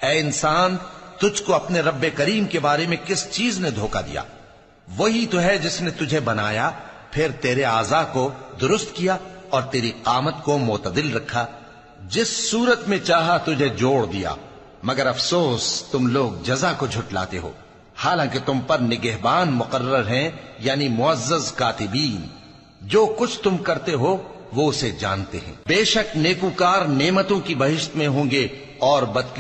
ऐ इंसान, तुझको अपने रब्बे करीम के बारे में किस चीज ने धोखा दिया? वही तो है जिसने तुझे बनाया, फिर तेरे आज़ा को दुरुस्त किया और तेरी कामत को मोतदिल रखा, जिस सूरत में चाहा तुझे जोड़ दिया। मगर अफसोस तुम लोग जजा को झुटलाते हो, हालांकि तुम पर निगहबान मुकर्रर हैं, यानी मुअज़्ज़ज़ कातिबीन। जो कुछ तुम करते हो वो उसे जानते हैं। बेशक नेकूकार नेमतों की बहिश्त में होंगे और बदकिरदार